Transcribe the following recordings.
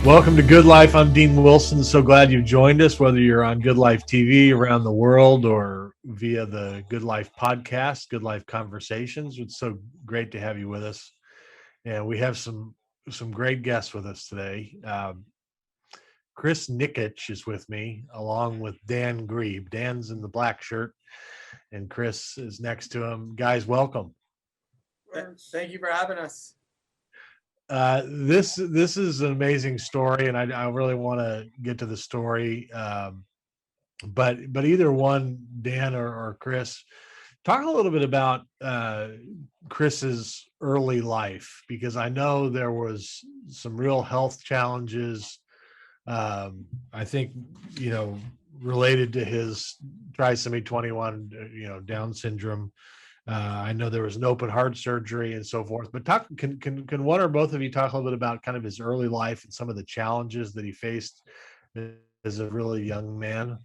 Welcome to Good Life. I'm Dean Wilson. So glad you've joined us, whether you're on Good Life TV around the world or via the Good Life podcast, Good Life Conversations. It's so great to have you with us. And we have some great guests with us today. Chris Nikic is with me, along with Dan Grebe. Dan's in the black shirt, and Chris is next to him. Guys, welcome. Thank you for having us. This is an amazing story, and I really want to get to the story. But either one, Dan or Chris, talk a little bit about Chris's early life, because I know there was some real health challenges. I think, related to his trisomy 21, Down syndrome. I know there was an open heart surgery and so forth, but can one or both of you talk a little bit about kind of his early life and some of the challenges that he faced as a really young man?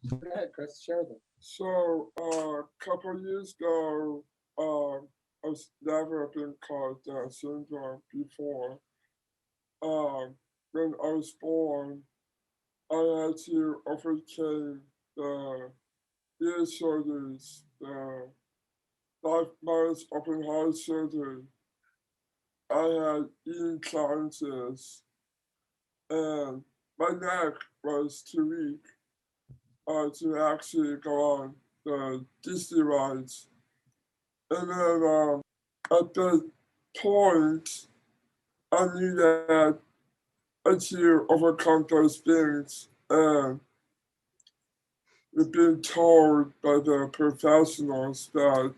Go ahead, Chris, share them. So a couple of years ago, I was never been called Down syndrome before. When I was born, I had to overcome the ear surgeries, the 5 months open heart surgery. I had eating challenges, and my neck was too weak to actually go on the Disney rides. And then at the point, I knew that I had to overcome those things, and we've been told by the professionals that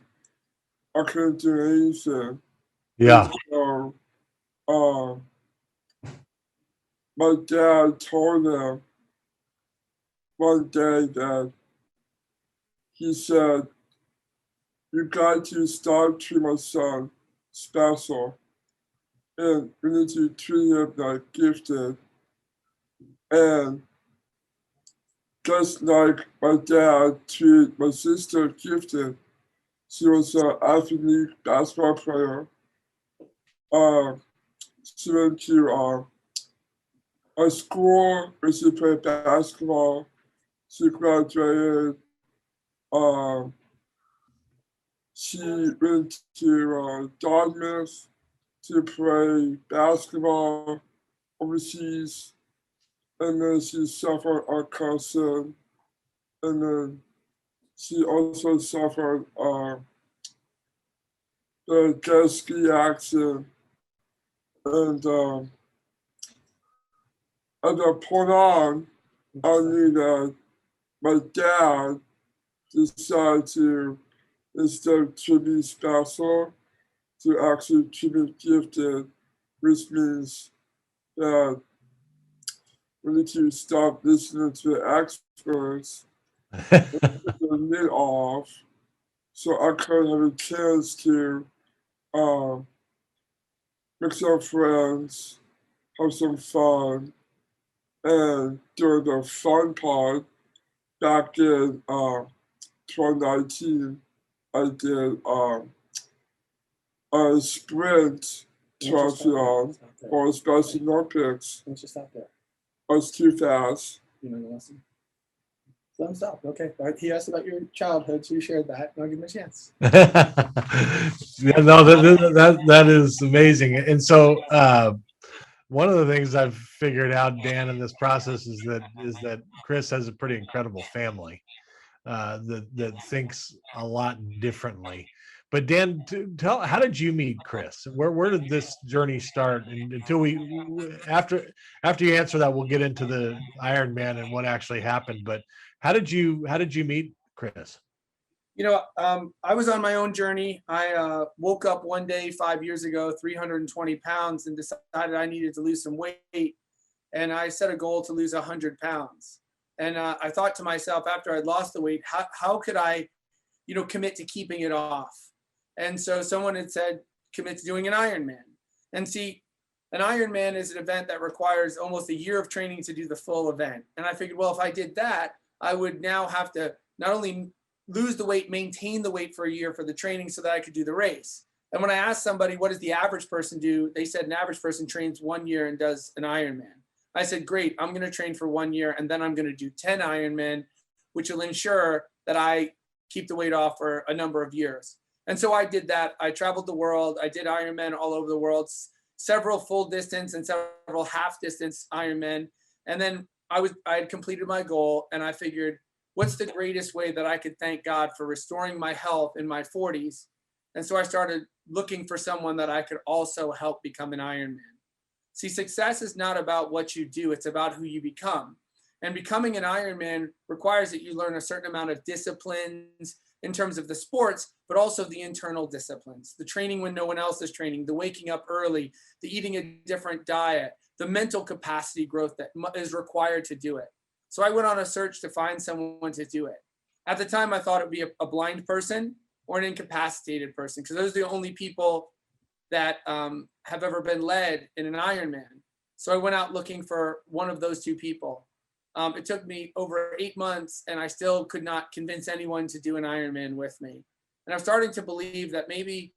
I couldn't do anything. Yeah. So my dad told them one day that he said, "You got to start treating my son special, and we need to treat him like gifted." And just like my dad treated my sister gifted, she was an Ivy basketball player. She went to a school where she played basketball. She graduated. She went to Dartmouth to play basketball overseas. And then she suffered a concussion. And then she also suffered the jet ski accident. And at that point on, I knew that my dad decided to, instead of to be special, to actually to be gifted, which means that we need to stop listening to the experts and the lid off, so I could have a chance to make some friends, have some fun, and during the fun part, back in 2019, I did a sprint triathlon for Special Olympics. Let's just stop there. I was too fast. You know, listen. Let him stop. Okay. All right. He asked about your childhood, so you shared that. I'll give him a chance. Yeah, no, that is amazing. And so one of the things I've figured out, Dan, in this process is that Chris has a pretty incredible family that thinks a lot differently. But Dan, tell, how did you meet Chris? Where did this journey start? And until after you answer that, we'll get into the Ironman and what actually happened. But how did you meet Chris? I was on my own journey. I woke up one day 5 years ago, 320 pounds, and decided I needed to lose some weight. And I set a goal to lose 100 pounds. And I thought to myself, after I'd lost the weight, how could I, commit to keeping it off? And so someone had said, commit to doing an Ironman. And see, an Ironman is an event that requires almost a year of training to do the full event. And I figured, well, if I did that, I would now have to not only lose the weight, maintain the weight for a year for the training so that I could do the race. And when I asked somebody, what does the average person do? They said an average person trains 1 year and does an Ironman. I said, great, I'm going to train for 1 year and then I'm going to do 10 Ironman, which will ensure that I keep the weight off for a number of years. And so I did that. I traveled the world. I did Ironman all over the world, several full distance and several half distance Ironman. And then I had completed my goal, and I figured, what's the greatest way that I could thank God for restoring my health in my 40s? And so I started looking for someone that I could also help become an Ironman. See, success is not about what you do, it's about who you become. And becoming an Ironman requires that you learn a certain amount of disciplines in terms of the sports, but also the internal disciplines, the training when no one else is training, the waking up early, the eating a different diet, the mental capacity growth that is required to do it. So I went on a search to find someone to do it. At the time, I thought it would be a blind person or an incapacitated person, because those are the only people that have ever been led in an Ironman. So I went out looking for one of those two people. It took me over 8 months, and I still could not convince anyone to do an Ironman with me. And I'm starting to believe that maybe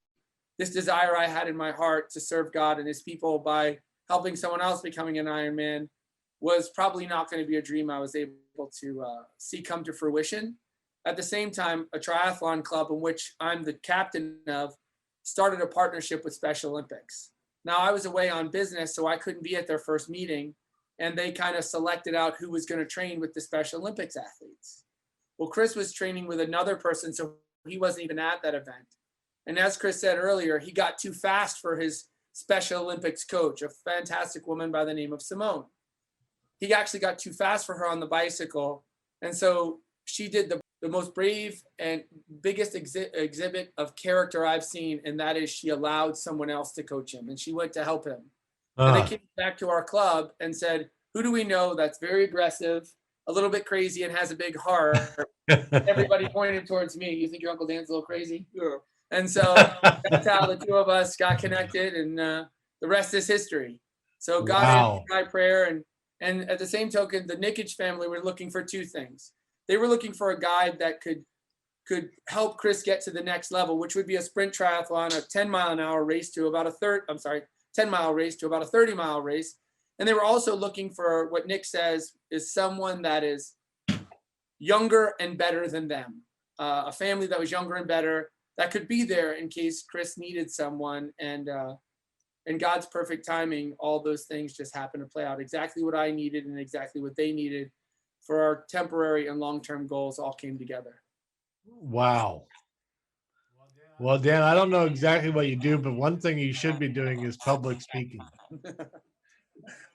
this desire I had in my heart to serve God and his people by helping someone else becoming an Ironman was probably not going to be a dream I was able to see come to fruition. At the same time, a triathlon club in which I'm the captain of started a partnership with Special Olympics. Now, I was away on business, so I couldn't be at their first meeting, and they kind of selected out who was going to train with the Special Olympics athletes. Well, Chris was training with another person, so he wasn't even at that event. And as Chris said earlier, he got too fast for his Special Olympics coach, a fantastic woman by the name of Simone. He actually got too fast for her on the bicycle, and so she did the most brave and biggest exhibit of character I've seen, and that is she allowed someone else to coach him, and she went to help him. And they came back to our club and said, who do we know that's very aggressive, a little bit crazy, and has a big heart? Everybody pointed towards me. You think your Uncle Dan's a little crazy? Yeah. And so that's how the two of us got connected, and the rest is history. So God answered my prayer, and at the same token, the Nikic family were looking for two things. They were looking for a guide that could help Chris get to the next level, which would be a sprint triathlon, a 10-mile-an-hour race to about 10-mile race to about a 30-mile race. And they were also looking for what Nick says is someone that is younger and better than them, a family that was younger and better that could be there in case Chris needed someone. And in God's perfect timing, all those things just happened to play out. Exactly what I needed and exactly what they needed for our temporary and long-term goals all came together. Wow. Well, Dan, I don't know exactly what you do, but one thing you should be doing is public speaking.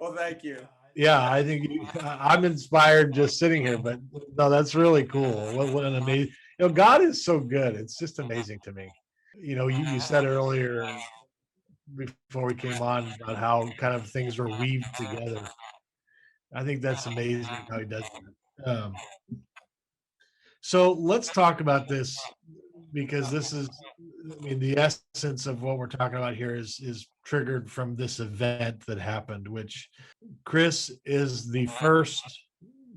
Well, thank you. Yeah, I think I'm inspired just sitting here, but no, that's really cool. What an amazing, God is so good. It's just amazing to me. You said earlier before we came on about how kind of things were weaved together. I think that's amazing how he does that. So let's talk about this, because this is, the essence of what we're talking about here is triggered from this event that happened, which Chris is the first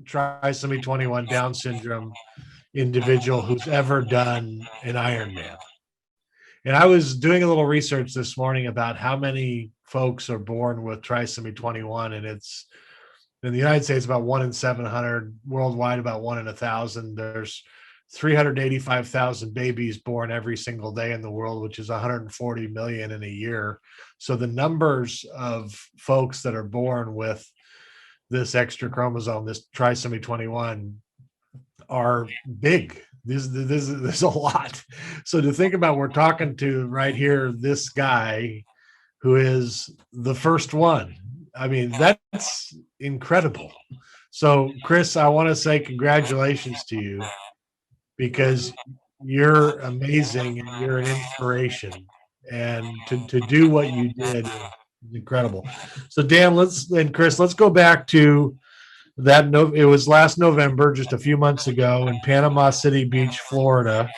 trisomy 21 Down syndrome individual who's ever done an Ironman. And I was doing a little research this morning about how many folks are born with trisomy 21, and it's in the United States about 1 in 700, worldwide about 1 in 1,000. There's 385,000 babies born every single day in the world, which is 140 million in a year. So the numbers of folks that are born with this extra chromosome, this trisomy 21, are big. There's a lot. So to think about, we're talking to right here, this guy who is the first one. That's incredible. So Chris, I want to say congratulations to you, because you're amazing and you're an inspiration, and to do what you did is incredible. So Dan, Chris, let's go back to that. It was last November, just a few months ago, in Panama City Beach, Florida.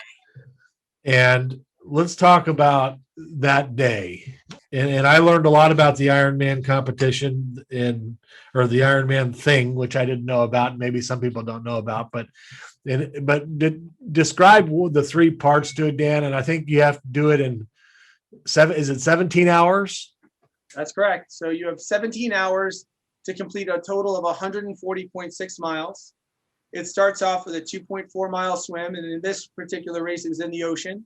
And let's talk about that day. And I learned a lot about the Ironman competition or the Ironman thing, which I didn't know about. Maybe some people don't know about, but describe the three parts to it, Dan. And I think you have to do it in 17 hours? That's correct. So you have 17 hours to complete a total of 140.6 miles. It starts off with a 2.4-mile swim, and in this particular race, it was in the ocean.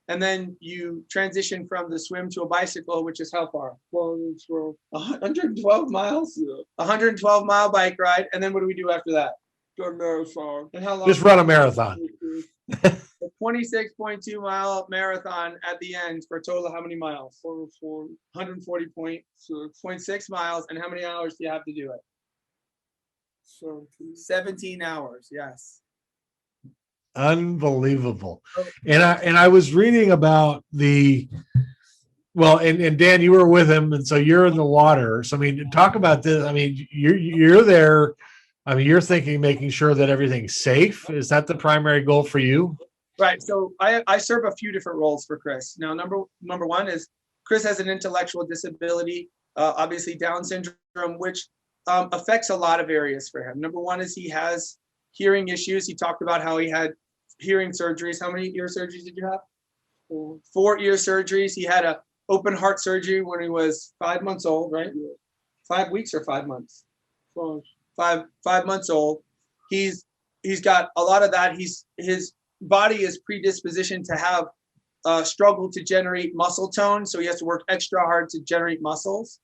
And then you transition from the swim to a bicycle, which is how far? 112 miles? Yeah. 112-mile bike ride. And then what do we do after that? The marathon. And how long? Just run a marathon. A 26.2-mile marathon at the end for a total of how many miles? 140.6 miles. And how many hours do you have to do it? 17 hours, yes. Unbelievable. And I was reading about and Dan, you were with him, and so you're in the water. So I mean, talk about this. I mean, you're there. I mean, you're thinking, making sure that everything's safe. Is that the primary goal for you? Right. So I serve a few different roles for Chris. Now, number one is Chris has an intellectual disability, obviously Down syndrome, which affects a lot of areas for him. Number one is he has hearing issues. He talked about how he had hearing surgeries. How many ear surgeries did you have? 4 ear surgeries. He had a open heart surgery when he was 5 months old, right? 5 weeks or 5 months? 5 months old. He's got a lot of that. His body is predispositioned to have struggle to generate muscle tone, so he has to work extra hard to generate muscles.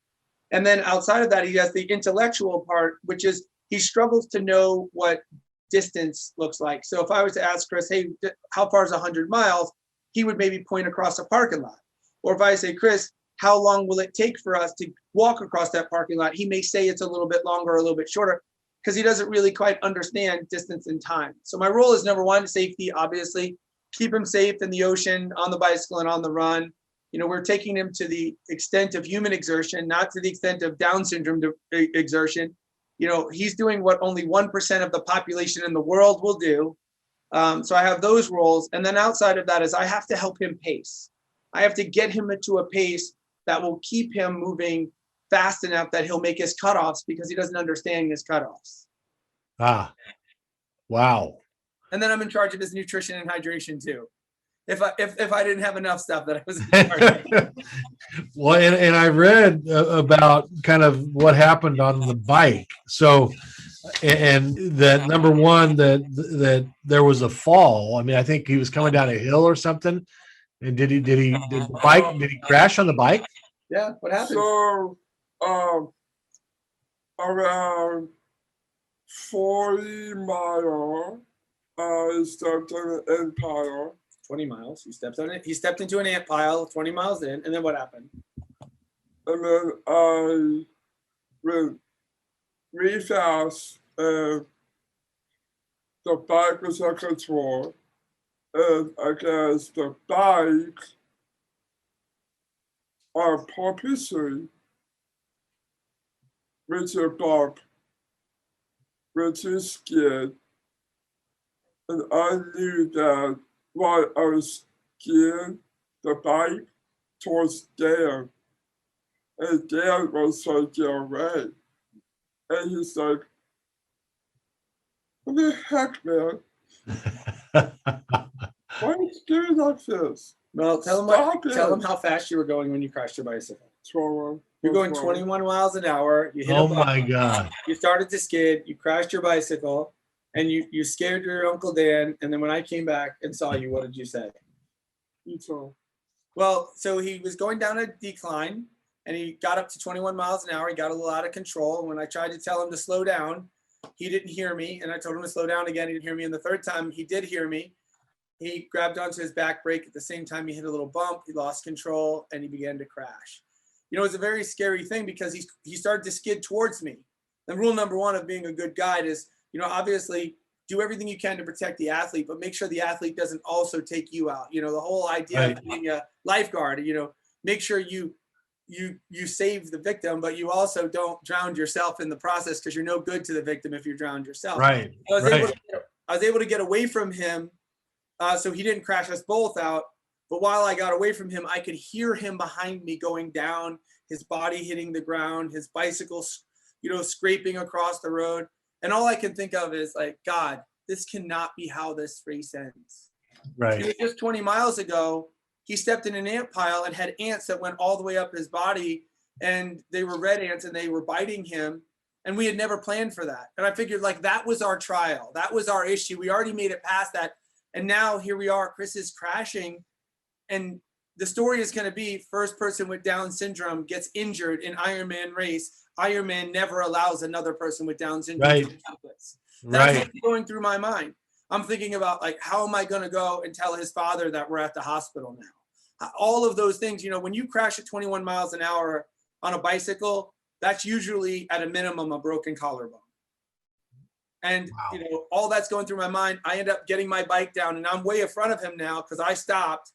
And then outside of that, he has the intellectual part, which is he struggles to know what distance looks like. So if I was to ask Chris, hey, how far is 100 miles? He would maybe point across a parking lot. Or if I say, Chris, how long will it take for us to walk across that parking lot? He may say it's a little bit longer or a little bit shorter because he doesn't really quite understand distance and time. So my role is number one, safety, obviously. Keep him safe in the ocean, on the bicycle, and on the run. You know, we're taking him to the extent of human exertion, not to the extent of Down syndrome exertion. You know, he's doing what only 1% of the population in the world will do. So I have those roles. And then outside of that is I have to help him pace. I have to get him into a pace that will keep him moving fast enough that he'll make his cutoffs because he doesn't understand his cutoffs. Ah, wow. And then I'm in charge of his nutrition and hydration too. If I didn't have enough stuff that I was in charge of. Well, and I read about kind of what happened on the bike. So, and that number one, that there was a fall. I mean, I think he was coming down a hill or something. And did he crash on the bike? Yeah, what happened? So, around 40 miles, I stepped on an ant pile. 20 miles. He stepped on it. He stepped into an ant pile 20 miles in. And then what happened? And then I went really fast, and the bike was out of control. And I guess the bike, on purposely, went to a bump, went to a skid, and I knew that while I was skiing the bike towards Dan, and Dan was trying to get away. And he's like, what the heck, man? Why are you doing like this? Well, tell him how fast you were going when you crashed your bicycle. 21. You're going 21 miles an hour. You hit Oh my God. You started to skid. You crashed your bicycle, and you scared your Uncle Dan. And then when I came back and saw you, what did you say? You told. Well, so he was going down a decline, and he got up to 21 miles an hour. He got a little out of control. And when I tried to tell him to slow down, he didn't hear me. And I told him to slow down again. He didn't hear me. And the third time he did hear me, he grabbed onto his back brake. At the same time, he hit a little bump. He lost control, and he began to crash. You know, it's a very scary thing because he started to skid towards me. And rule number one of being a good guide is, you know, obviously do everything you can to protect the athlete, but make sure the athlete doesn't also take you out. You know, the whole idea of being a lifeguard, you know, make sure you save the victim, but you also don't drown yourself in the process because you're no good to the victim if you're drowned yourself. Right. I was able to get away from him. So he didn't crash us both out. But while I got away from him, I could hear him behind me going down, his body hitting the ground, his bicycle, you know, scraping across the road. And all I can think of is like, God, this cannot be how this race ends. Right. Just 20 miles ago, he stepped in an ant pile and had ants that went all the way up his body, and they were red ants and they were biting him. And we had never planned for that. And I figured like that was our trial. That was our issue. We already made it past that. And now here we are, Chris is crashing. And the story is going to be first person with Down syndrome gets injured in Ironman race. Ironman never allows another person with Down syndrome to do this. That's what's going through my mind. I'm thinking about like, how am I going to go and tell his father that we're at the hospital now? All of those things, you know, when you crash at 21 miles an hour on a bicycle, that's usually at a minimum a broken collarbone. And, you know, all that's going through my mind. I end up getting my bike down and I'm way in front of him now because I stopped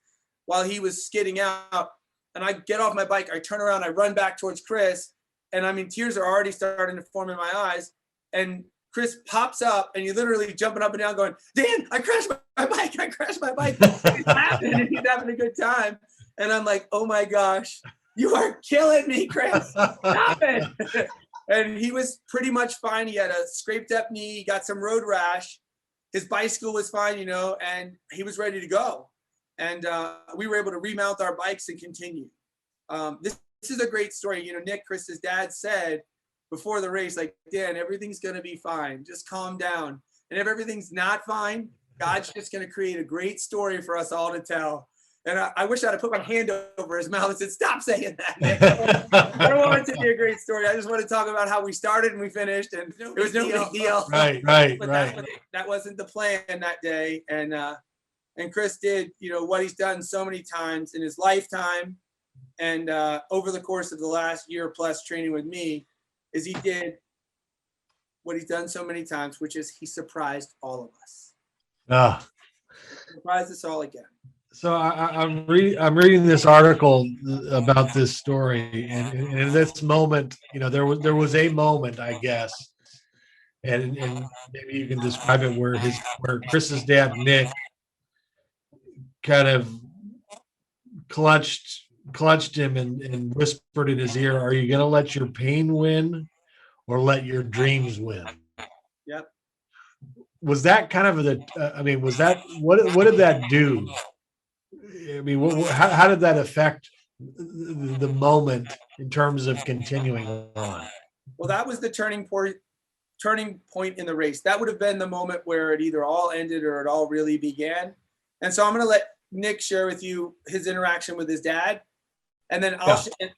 while he was skidding out. And I get off my bike, I turn around, I run back towards Chris. And I mean, tears are already starting to form in my eyes. And Chris pops up and he's literally jumping up and down going, Dan, I crashed my bike. I crashed my bike. He's laughing and he's having a good time. And I'm like, oh my gosh, you are killing me, Chris. Stop it. And he was pretty much fine. He had a scraped up knee, he got some road rash. His bicycle was fine, you know, and he was ready to go. And we were able to remount our bikes and continue. This is a great story. You know, Nick, Chris's dad said before the race, like, Dan, everything's going to be fine. Just calm down. And if everything's not fine, God's just going to create a great story for us all to tell. And I wish I'd have put my hand over his mouth and said, stop saying that, Nick. I don't want it to be a great story. I just want to talk about how we started and we finished. And it was no big deal. Right. But that wasn't the plan that day. And Chris did, you know, what he's done so many times in his lifetime. And over the course of the last year plus training with me, is he did what he's done so many times, which is he surprised all of us. Surprised us all again. So I'm reading this article about this story, and in this moment, you know, there was a moment, I guess, and maybe you can describe it where Chris's dad Nick kind of clutched him and whispered in his ear, "Are you going to let your pain win, or let your dreams win?" Yep. Was that kind of was that what did that do? I mean, how did that affect the moment in terms of continuing on? Well, that was the turning point in the race. That would have been the moment where it either all ended or it all really began. And so I'm going to let Nick share with you his interaction with his dad. And then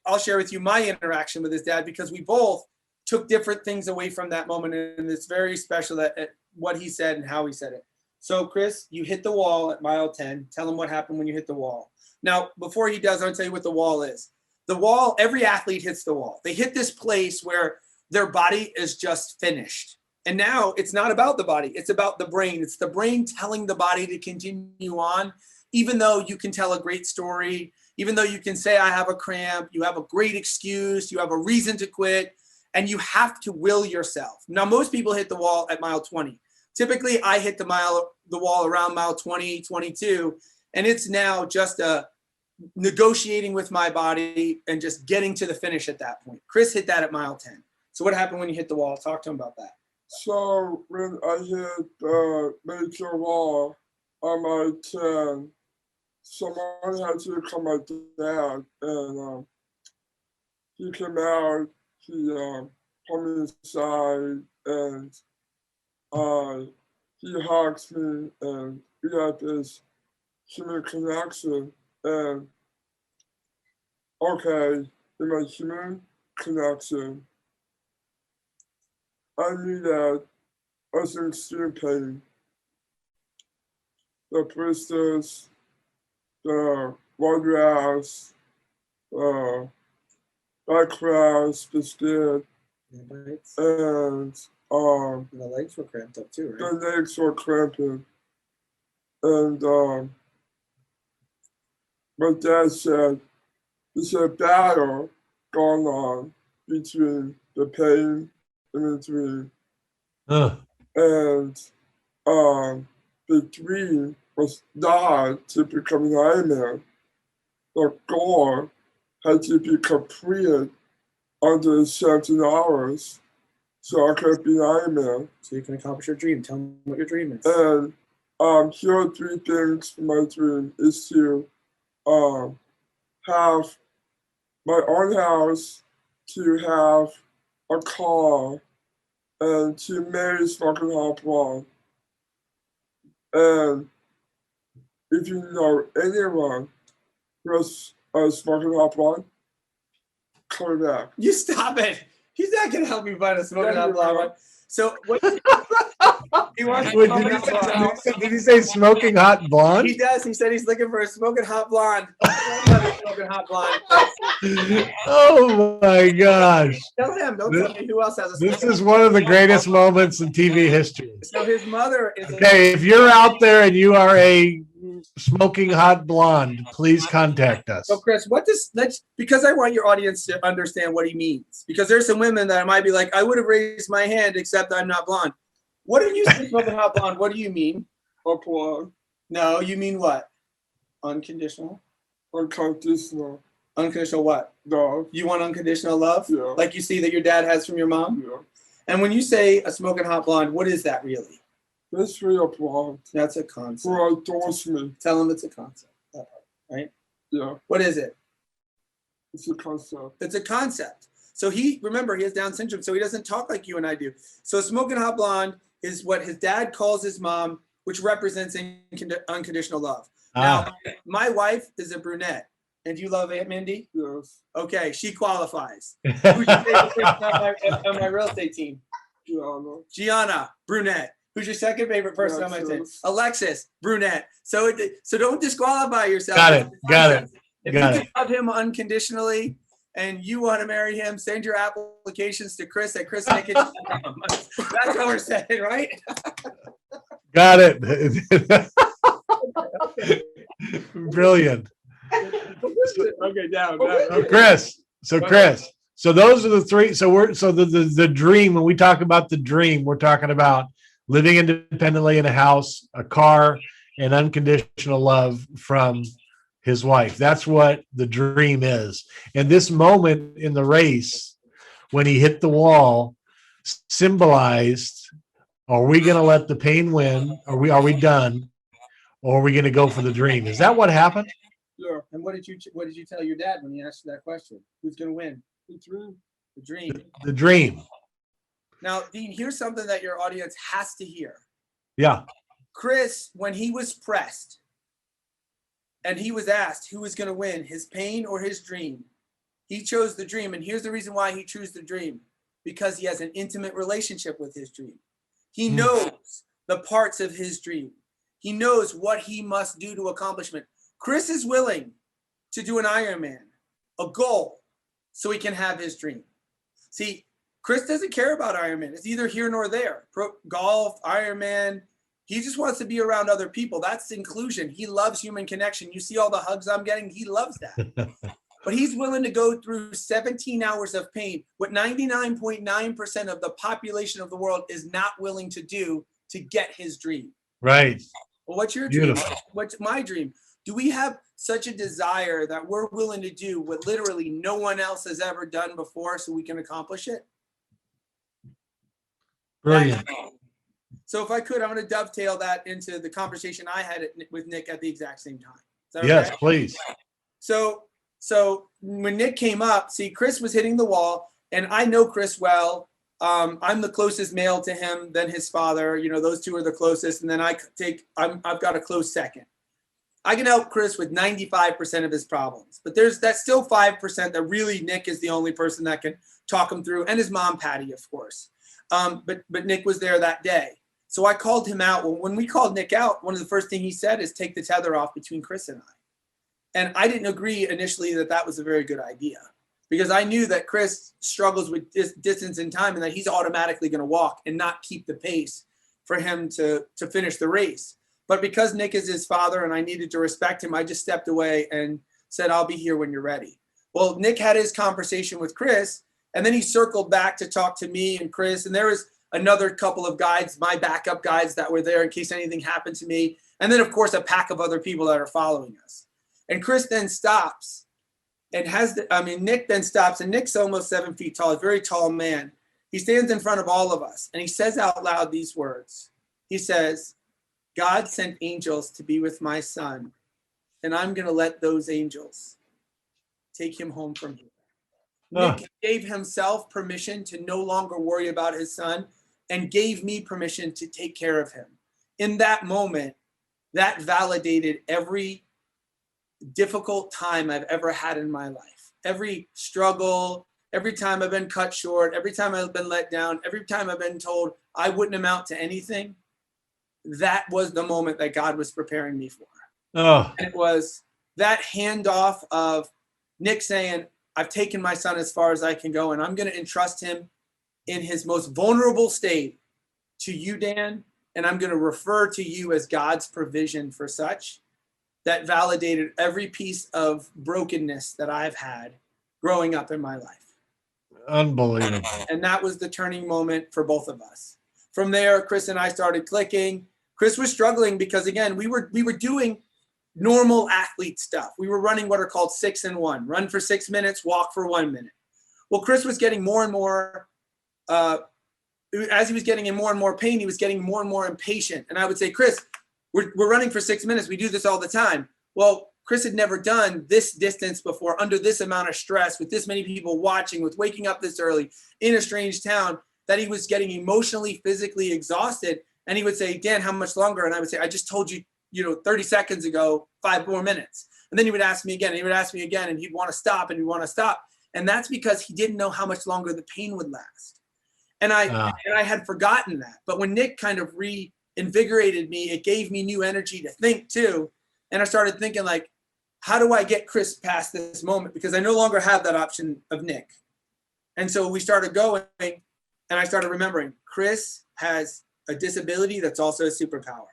I'll share with you my interaction with his dad, because we both took different things away from that moment. And it's very special that what he said and how he said it. So Chris, you hit the wall at mile 10. Tell him what happened when you hit the wall. Now, before he does, I'll tell you what the wall is. The wall, every athlete hits the wall. They hit this place where their body is just finished. And now it's not about the body. It's about the brain. It's the brain telling the body to continue on, even though you can tell a great story, even though you can say, I have a cramp, you have a great excuse, you have a reason to quit, and you have to will yourself. Now, most people hit the wall at mile 20. Typically, I hit the wall around mile 20, 22, and it's now just negotiating with my body and just getting to the finish at that point. Chris hit that at mile 10. So what happened when you hit the wall? Talk to him about that. So when I hit the major wall on mile 10, someone had to call my dad, and he came out, he pulled me aside, and he hugs me, and we had this human connection. And okay, in my human connection, I knew that I was in extreme pain. The blisters, the road rash, the back rash, the skin, and the legs were cramped up too, right? The legs were cramping. And my dad said, there's a battle going on between the pain and the dream. And the dream was not to become an Ironman. The goal had to be completed under 17 hours so I could be an Ironman. So you can accomplish your dream. Tell me what your dream is. And here are 3 things for my dream is to have my own house, to have a car, and she married Smoking Hot Blonde. And if you know anyone who has Smoking Hot Blonde, call me back. You stop it. He's not gonna help me find a smoking hot blonde one. So what he wants Wait, smoking hot blonde. did he say smoking hot blonde? He does. He said he's looking for a smoking hot blonde. Smoking hot blonde. Oh my gosh. Tell him. Don't tell me who else has a This smoking is one of the greatest moments in TV history. So his mother is Okay, if you're out there and you are a smoking hot blonde, please contact us. So Chris, because I want your audience to understand what he means. Because there's some women that might be like, I would have raised my hand except I'm not blonde. What do you say smoking hot blonde? What do you mean? Hot Blonde. No, you mean what? Unconditional? Unconditional. Unconditional what? Love. You want unconditional love? Yeah. Like you see that your dad has from your mom? Yeah. And when you say a smoking hot blonde, what is that really? That's real blonde. That's a concept. Who adores me. Tell him it's a concept. That part, right? Yeah. What is it? It's a concept. It's a concept. So remember, he has Down syndrome, so he doesn't talk like you and I do. So smoking hot blonde is what his dad calls his mom, which represents unconditional love. Now, my wife is a brunette. And do you love Aunt Mindy? Yes. Okay, she qualifies. Who's your favorite person on my real estate team? Gianna, brunette. Who's your second favorite person on my team? Alexis, brunette. So don't disqualify yourself. Got it. If you love him unconditionally and you want to marry him, send your applications to Chris at Nikic. That's what we're saying, right? Got it. Brilliant. Okay, down. Chris. So those are the three. So the dream, when we talk about the dream, we're talking about living independently in a house, a car, and unconditional love from his wife. That's what the dream is. And this moment in the race, when he hit the wall, symbolized, are we going to let the pain win? Are we done? Or are we going to go for the dream? Is that what happened? Yeah. And what did you tell your dad when he asked you that question? Who's going to win? The dream. The dream. The dream. Now, Dean, here's something that your audience has to hear. Yeah. Chris, when he was pressed and he was asked who was going to win, his pain or his dream, he chose the dream. And here's the reason why he chose the dream. Because he has an intimate relationship with his dream. He knows the parts of his dream. He knows what he must do to accomplishment. Chris is willing to do an Ironman, a goal, so he can have his dream. See, Chris doesn't care about Ironman. It's either here nor there. Golf, Ironman. He just wants to be around other people. That's inclusion. He loves human connection. You see all the hugs I'm getting? He loves that. But he's willing to go through 17 hours of pain, what 99.9% of the population of the world is not willing to do to get his dream. Right. Well, what's your Beautiful. dream? What's my dream? Do we have such a desire that we're willing to do what literally no one else has ever done before so we can accomplish it? Brilliant. So if I could, I'm going to dovetail that into the conversation I had with Nick at the exact same time. Is that Yes, okay? please. So when Nick came up, see, Chris was hitting the wall, and I know Chris well. I'm the closest male to him than his father. You know, those two are the closest, and then I've got a close second. I can help Chris with 95% of his problems, but that's still 5% that really Nick is the only person that can talk him through, and his mom, Patty, of course. But Nick was there that day. So I called him out. Well, when we called Nick out, one of the first things he said is take the tether off between Chris and I. And I didn't agree initially that was a very good idea, because I knew that Chris struggles with distance and time, and that he's automatically going to walk and not keep the pace for him to finish the race. But because Nick is his father and I needed to respect him, I just stepped away and said, I'll be here when you're ready. Well, Nick had his conversation with Chris, and then he circled back to talk to me and Chris. And there was another couple of guides, my backup guides, that were there in case anything happened to me. And then, of course, a pack of other people that are following us. And Chris then stops and Nick then stops, and Nick's almost 7 feet tall, a very tall man. He stands in front of all of us and he says out loud these words. He says, God sent angels to be with my son, and I'm going to let those angels take him home from here. Nick gave himself permission to no longer worry about his son, and gave me permission to take care of him. In that moment, that validated every difficult time I've ever had in my life. Every struggle, every time I've been cut short, every time I've been let down, every time I've been told I wouldn't amount to anything. That was the moment that God was preparing me for. Oh, And it was that handoff of Nick saying, I've taken my son as far as I can go, and I'm going to entrust him in his most vulnerable state to you, Dan, and I'm going to refer to you as God's provision for such. That validated every piece of brokenness that I've had growing up in my life. unbelievable. And that was the turning moment for both of us. From there, Chris and I started clicking. Chris was struggling because, again, we were doing normal athlete stuff. We were running what are called 6 and 1, run for 6 minutes, walk for 1 minute. Well, Chris was getting more and more, as he was getting in more and more pain, he was getting more and more impatient. And I would say, Chris, we're running for 6 minutes. We do this all the time. Well, Chris had never done this distance before, under this amount of stress, with this many people watching, with waking up this early in a strange town, that he was getting emotionally, physically exhausted. And he would say, Dan, how much longer? And I would say, I just told you, 30 seconds ago, 5 more minutes. And then he would ask me again, and he would ask me again, and he'd want to stop, and he'd want to stop. And that's because he didn't know how much longer the pain would last. And I had forgotten that. But when Nick kind of reinvigorated me, it gave me new energy to think too. And I started thinking, like, how do I get Chris past this moment? Because I no longer have that option of Nick. And so we started going, and I started remembering Chris has a disability that's also a superpower.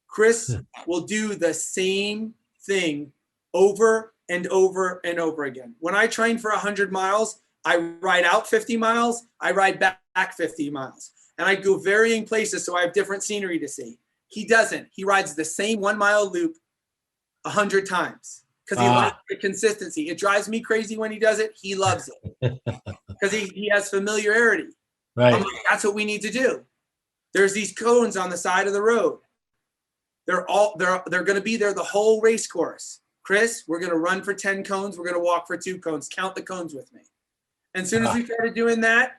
Chris will do the same thing over and over and over again. When I train for 100 miles, I ride out 50 miles, I ride back 50 miles. And I go varying places so I have different scenery to see. He doesn't. He rides the same 1 mile loop 100 times because he likes the consistency. It drives me crazy when he does it. He loves it because he has familiarity. Right. I'm like, that's what we need to do. There's these cones on the side of the road. They're going to be there the whole race course. Chris, we're going to run for 10 cones. We're going to walk for 2 cones. Count the cones with me. And as soon as we started doing that,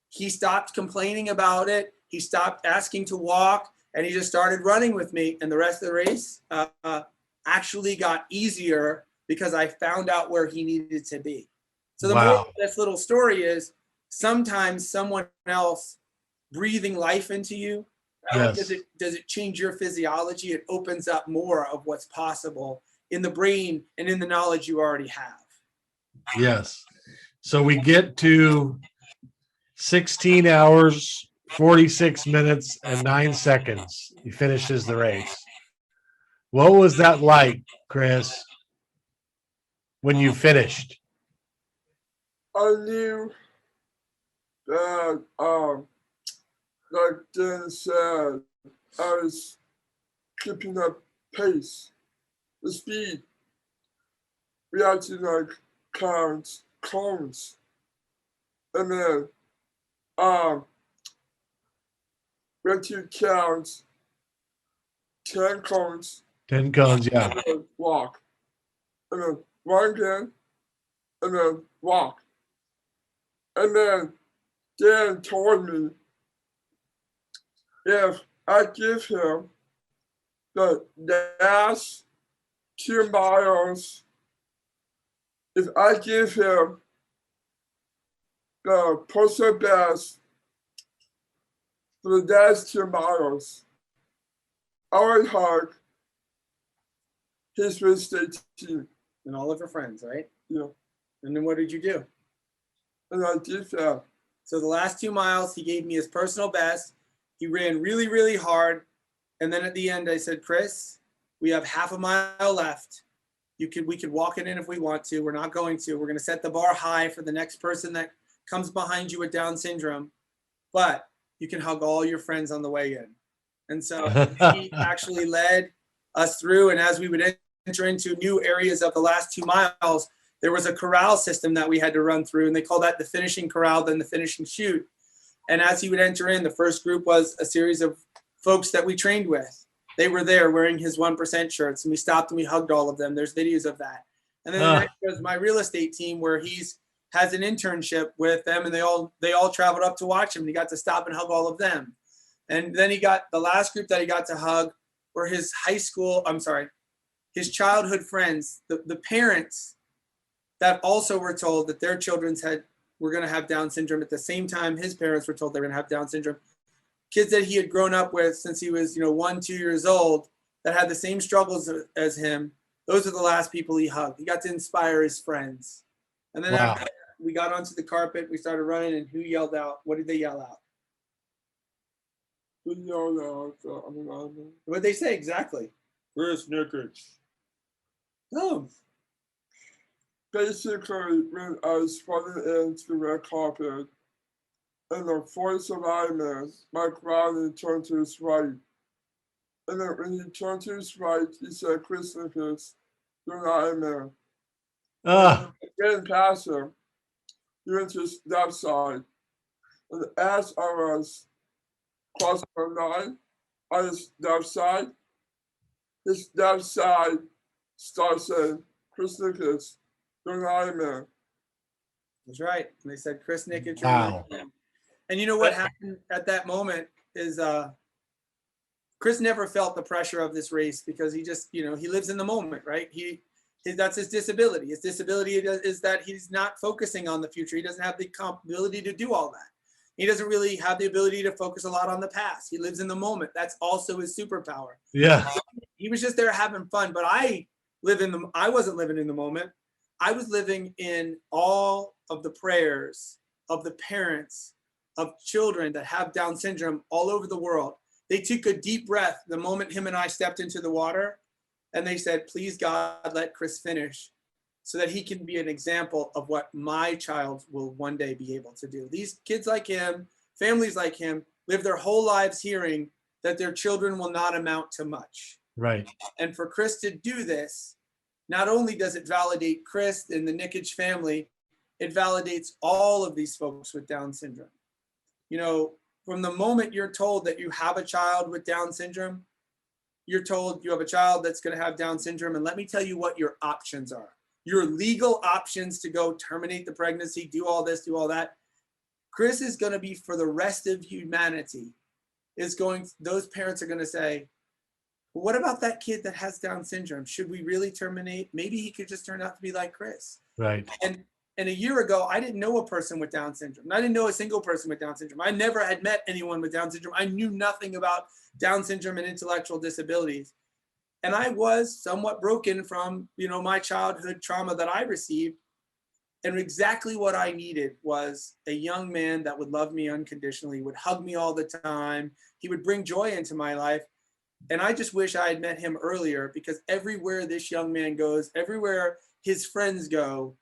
he stopped complaining about it. He stopped asking to walk, and he just started running with me. And the rest of the race actually got easier because I found out where he needed to be. So the moral of this little story is sometimes someone else breathing life into you, does it change your physiology? It opens up more of what's possible in the brain and in the knowledge you already have. Yes. So we get to 16 hours, 46 minutes, and 9 seconds. He finishes the race. What was that like, Chris, when you finished? I knew that, like Dan said, I was keeping up pace, the speed. We had to count cones, and then we had to count 10 cones. 10 cones, yeah. And then walk, and then run again, and then walk. And then Dan told me if I give him the last 2 miles, if I give him the personal best for the last 2 miles, I would hug his race state team. And all of her friends, right? Yeah. And then what did you do? And I did that. So the last 2 miles, he gave me his personal best. He ran really, really hard. And then at the end, I said, Chris, we have half a mile left. We could walk it in if we want to. We're not going to. We're going to set the bar high for the next person that comes behind you with Down syndrome. But you can hug all your friends on the way in. And so he actually led us through. And as we would enter into new areas of the last 2 miles, there was a corral system that we had to run through. And they call that the finishing corral, then the finishing chute. And as he would enter in, the first group was a series of folks that we trained with. They were there wearing his 1% shirts, and we stopped and we hugged all of them. There's videos of that. And then the next was my real estate team, where he's has an internship with them, and they all traveled up to watch him. And he got to stop and hug all of them. And then the last group that he got to hug were his his childhood friends, the parents that also were told that their children were going to have Down syndrome at the same time his parents were told they were going to have Down syndrome. Kids that he had grown up with since he was 1, 2 years old that had the same struggles as him. Those are the last people he hugged. He got to inspire his friends. And then after that, we got onto the carpet, we started running, and who yelled out? What did they yell out? Who yelled out? What did they say exactly? Where's Nikic? Oh. Basically, when I was running into the red carpet, and the voice of Iron Man, Mike Riley turned to his right. And then when he turned to his right, he said, Chris Nikic, you're an Iron Man. Getting past him, he went to his left side. And as I was crossing the line on his left side started saying, Chris Nikic, you're an Iron Man. That's right. And they said, Chris Nikic, Wow. And you know what happened at that moment is Chris never felt the pressure of this race because he just, he lives in the moment, right? That's his disability. His disability is that he's not focusing on the future. He doesn't have the ability to do all that. He doesn't really have the ability to focus a lot on the past. He lives in the moment. That's also his superpower. Yeah. He was just there having fun, but I wasn't living in the moment. I was living in all of the prayers of the parents of children that have Down syndrome all over the world. They took a deep breath the moment him and I stepped into the water, and they said, please God, let Chris finish so that he can be an example of what my child will one day be able to do. These kids like him, families like him, live their whole lives hearing that their children will not amount to much. Right. And for Chris to do this, not only does it validate Chris and the Nikic family, it validates all of these folks with Down syndrome. From the moment you're told that you have a child with Down syndrome, you're told you have a child that's going to have Down syndrome. And let me tell you what your options are. Your legal options to go terminate the pregnancy, do all this, do all that. Chris is going to be, for the rest of humanity, those parents are going to say, well, what about that kid that has Down syndrome? Should we really terminate? Maybe he could just turn out to be like Chris. Right. And a year ago, I didn't know a person with Down syndrome. I didn't know a single person with Down syndrome. I never had met anyone with Down syndrome. I knew nothing about Down syndrome and intellectual disabilities. And I was somewhat broken from, my childhood trauma that I received. And exactly what I needed was a young man that would love me unconditionally, would hug me all the time. He would bring joy into my life. And I just wish I had met him earlier, because everywhere this young man goes, everywhere his friends go,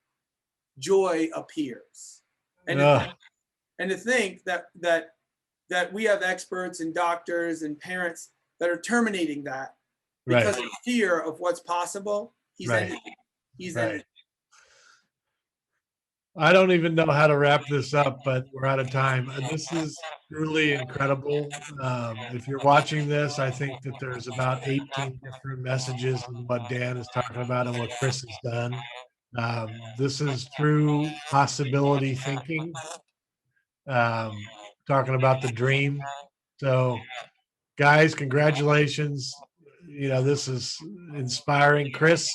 joy appears. And to think that we have experts and doctors and parents that are terminating that because of fear of what's possible. He's ending it. I don't even know how to wrap this up, but we're out of time. This is truly incredible. If you're watching this, I think that there's about 18 different messages in what Dan is talking about and what Chris has done. This is true possibility thinking, talking about the dream. So, guys, congratulations. This is inspiring. Chris,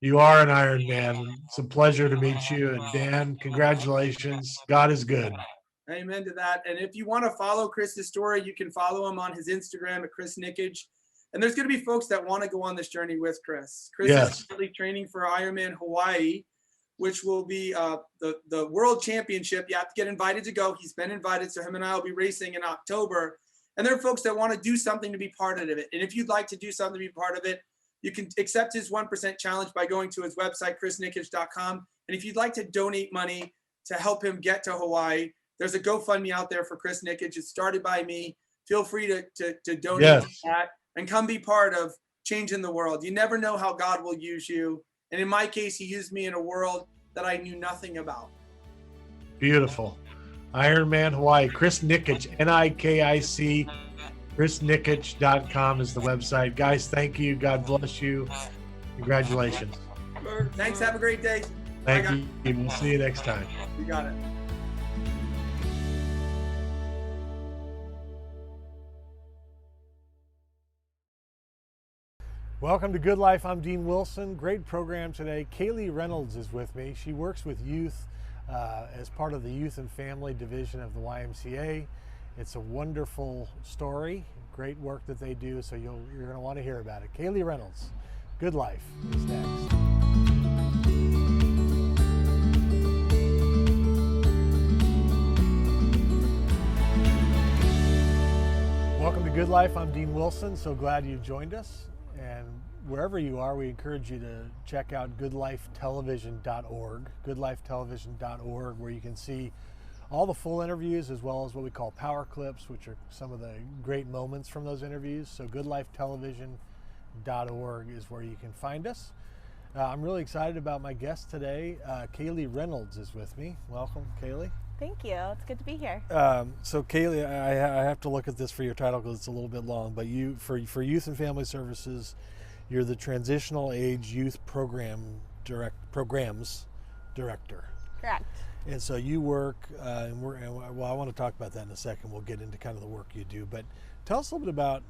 you are an Iron Man. It's a pleasure to meet you. And Dan, congratulations. God is good. Amen to that. And if you want to follow Chris's story, you can follow him on his Instagram at Chris Nikic. And there's going to be folks that want to go on this journey with Chris. Chris is currently training for Ironman Hawaii, which will be the world championship. You have to get invited to go. He's been invited, so him and I will be racing in October. And there are folks that want to do something to be part of it. And if you'd like to do something to be part of it, you can accept his 1% challenge by going to his website, chrisnikic.com. And if you'd like to donate money to help him get to Hawaii, there's a GoFundMe out there for Chris Nikic. It's started by me. Feel free to donate to that and come be part of changing the world. You never know how God will use you. And in my case, he used me in a world that I knew nothing about. Beautiful. Ironman Hawaii. Chris Nikic, Nikic. chrisnikic.com is the website. Guys, thank you. God bless you. Congratulations. Thanks. Have a great day. Thank you. We'll see you next time. You got it. Welcome to Good Life. I'm Dean Wilson. Great program today. Kaylee Reynolds is with me. She works with youth as part of the Youth and Family Division of the YMCA. It's a wonderful story, great work that they do, so you're going to want to hear about it. Kaylee Reynolds, Good Life is next. Welcome to Good Life. I'm Dean Wilson. So glad you joined us. And wherever you are, we encourage you to check out goodlifetelevision.org, goodlifetelevision.org, where you can see all the full interviews as well as what we call power clips, which are some of the great moments from those interviews. So goodlifetelevision.org is where you can find us. I'm really excited about my guest today. Kaylee Reynolds is with me. Welcome, Kaylee. Thank you. It's good to be here. So Kaylee, I have to look at this for your title because it's a little bit long, but you, for Youth and Family Services, you're the Transitional Age Youth Programs Director. Correct. And so you work, I want to talk about that in a second. We'll get into kind of the work you do, but tell us a little bit about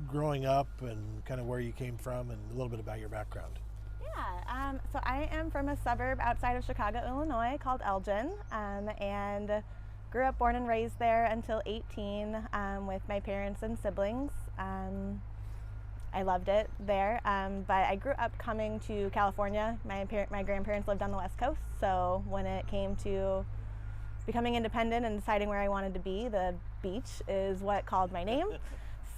growing up and kind of where you came from and a little bit about your background. Yeah, so I am from a suburb outside of Chicago, Illinois called Elgin, and grew up, born and raised there until 18 with my parents and siblings. I loved it there, but I grew up coming to California. My grandparents lived on the West Coast, so when it came to becoming independent and deciding where I wanted to be, the beach is what called my name.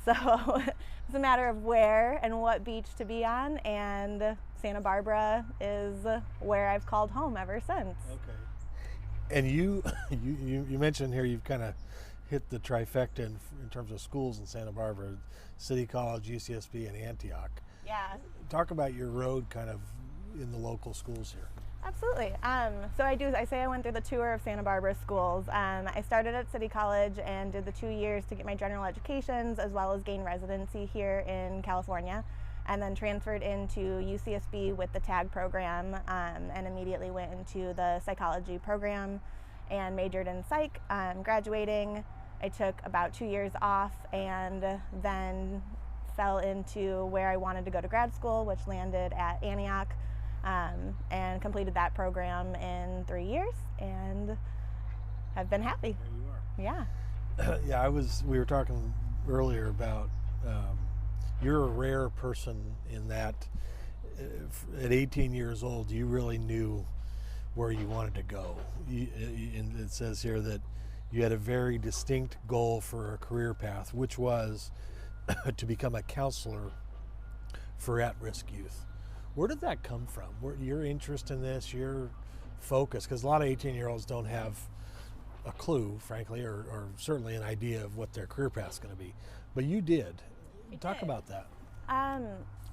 So it's a matter of where and what beach to be on, and Santa Barbara is where I've called home ever since. Okay. And you mentioned here you've kind of hit the trifecta in terms of schools in Santa Barbara, City College, UCSB, and Antioch. Yeah. Talk about your road kind of in the local schools here. Absolutely. So I went through the tour of Santa Barbara schools. I started at City College and did the 2 years to get my general educations as well as gain residency here in California, and then transferred into UCSB with the TAG program, and immediately went into the psychology program and majored in psych. Graduating, I took about 2 years off and then fell into where I wanted to go to grad school, which landed at Antioch. And completed that program in 3 years and have been happy. There you are. Yeah. Yeah, we were talking earlier about you're a rare person in that at 18 years old, you really knew where you wanted to go. And it says here that you had a very distinct goal for a career path, which was to become a counselor for at-risk youth. Where did that come from? Your interest in this, your focus? Because a lot of 18-year-olds don't have a clue, frankly, or certainly an idea of what their career path is going to be. But you did. Talk about that.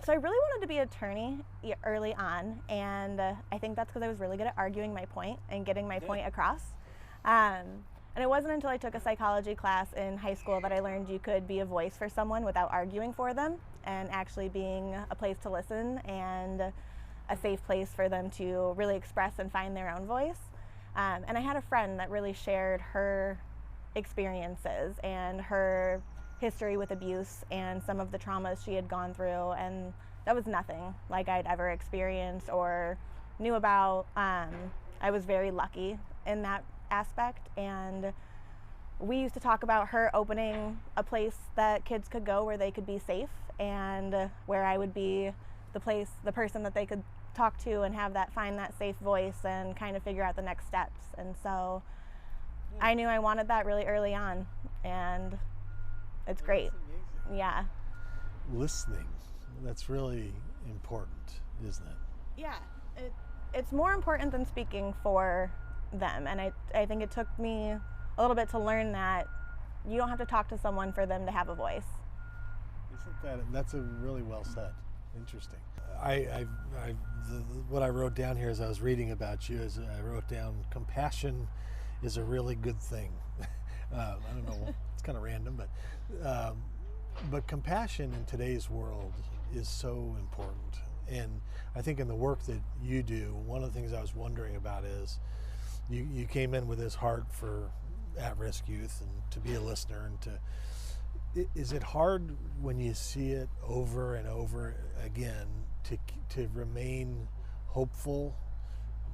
So I really wanted to be an attorney early on, and I think that's because I was really good at arguing my point and getting my point across. And it wasn't until I took a psychology class in high school that I learned you could be a voice for someone without arguing for them, and actually being a place to listen and a safe place for them to really express and find their own voice. And I had a friend that really shared her experiences and her history with abuse and some of the traumas she had gone through, and that was nothing like I'd ever experienced or knew about. I was very lucky in that aspect, and we used to talk about her opening a place that kids could go where they could be safe, and where I would be the person that they could talk to and find that safe voice and kind of figure out the next steps. And so I knew I wanted that really early on, and it's great. Yeah. Listening, that's really important, isn't it? Yeah, it's more important than speaking for them, and I think it took me a little bit to learn that you don't have to talk to someone for them to have a voice. That's a really well said. Interesting. What I wrote down here as I was reading about you is I wrote down compassion is a really good thing. I don't know, it's kind of random, but compassion in today's world is so important. And I think in the work that you do, one of the things I was wondering about is you came in with this heart for at-risk youth and to be a listener and is it hard when you see it over and over again to remain hopeful,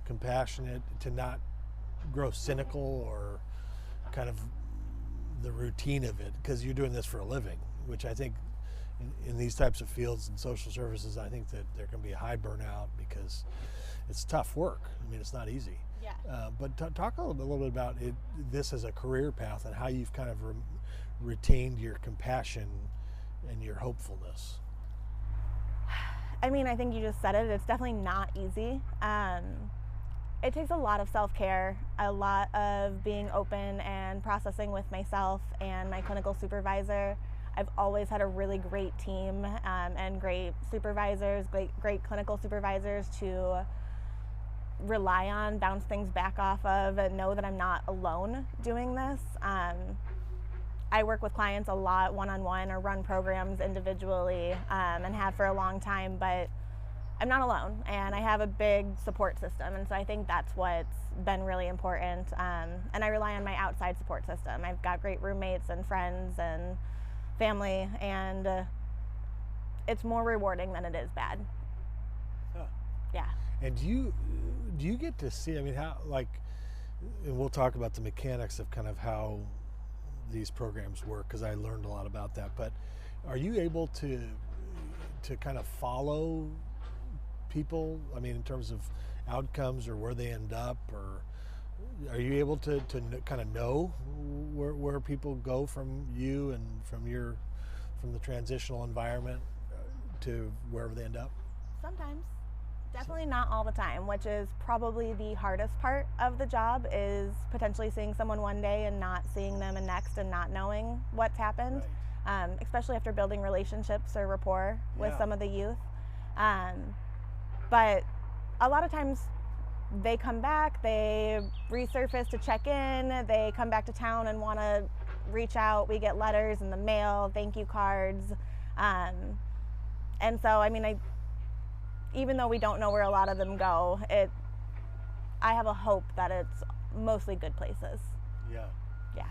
compassionate, to not grow cynical or kind of the routine of it, because you're doing this for a living, which I think in these types of fields and social services, I think that there can be a high burnout because it's tough work. I mean, it's not easy. Yeah. But talk a little bit about this as a career path and how you've kind of retained your compassion and your hopefulness. I mean, I think you just said it. It's definitely not easy. It takes a lot of self-care, a lot of being open and processing with myself and my clinical supervisor. I've always had a really great team and great supervisors, great clinical supervisors to rely on, bounce things back off of, and know that I'm not alone doing this. I work with clients a lot one-on-one or run programs individually and have for a long time, but I'm not alone and I have a big support system, and so I think that's what's been really important, and I rely on my outside support system. I've got great roommates and friends and family, and it's more rewarding than it is bad. Huh. Yeah. And do you get to see, I mean, how, like, and we'll talk about the mechanics of kind of how these programs work, because I learned a lot about that, but are you able to kind of follow people, I mean, in terms of outcomes or where they end up, or are you able to kind of know where people go from you and from the transitional environment to wherever they end up? Sometimes. Definitely not all the time, which is probably the hardest part of the job, is potentially seeing someone one day and not seeing them and next and not knowing what's happened, right. Especially after building relationships or rapport with some of the youth. But a lot of times they come back, they resurface to check in, they come back to town and want to reach out. We get letters in the mail, thank you cards. And so, I mean, even though we don't know where a lot of them go, I have a hope that it's mostly good places. Yeah. Yeah.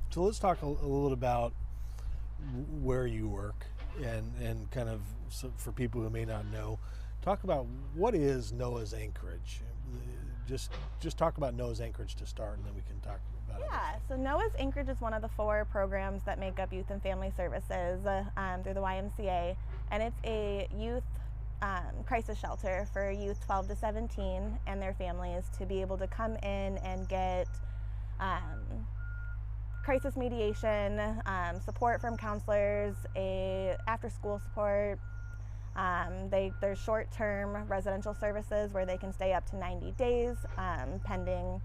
So let's talk a little about where you work and kind of, so for people who may not know, talk about what is Noah's Anchorage. Just talk about Noah's Anchorage to start, and then we can talk about it. Yeah, so Noah's Anchorage is one of the 4 programs that make up Youth and Family Services through the YMCA, and it's a youth crisis shelter for youth 12 to 17 and their families to be able to come in and get crisis mediation, support from counselors, after-school support. There's short-term residential services where they can stay up to 90 days pending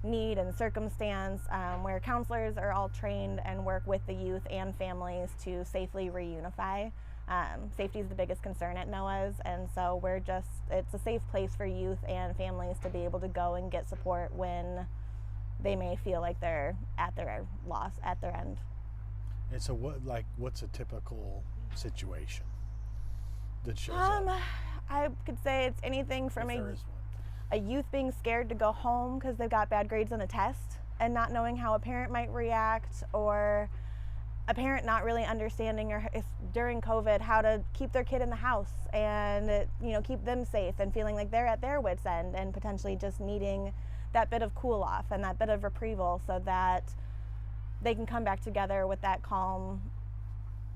need and circumstance, where counselors are all trained and work with the youth and families to safely reunify. Safety is the biggest concern at Noah's, and so it's a safe place for youth and families to be able to go and get support when they may feel like they're at their end. And so what's a typical situation that shows up? I could say it's anything from a youth being scared to go home because they've got bad grades on a test and not knowing how a parent might react, or a parent not really understanding, or if during COVID, how to keep their kid in the house and keep them safe, and feeling like they're at their wits' end and potentially just needing that bit of cool off and that bit of reprieval so that they can come back together with that calm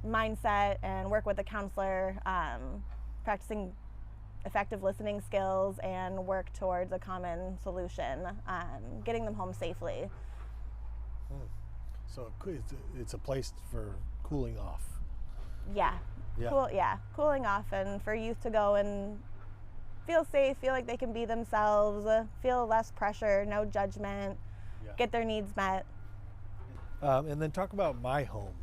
mindset and work with a counselor, practicing effective listening skills and work towards a common solution, getting them home safely. So it's a place for cooling off. Yeah. Cooling off, and for youth to go and feel safe, feel like they can be themselves, feel less pressure, no judgment, get their needs met. And then talk about My Home.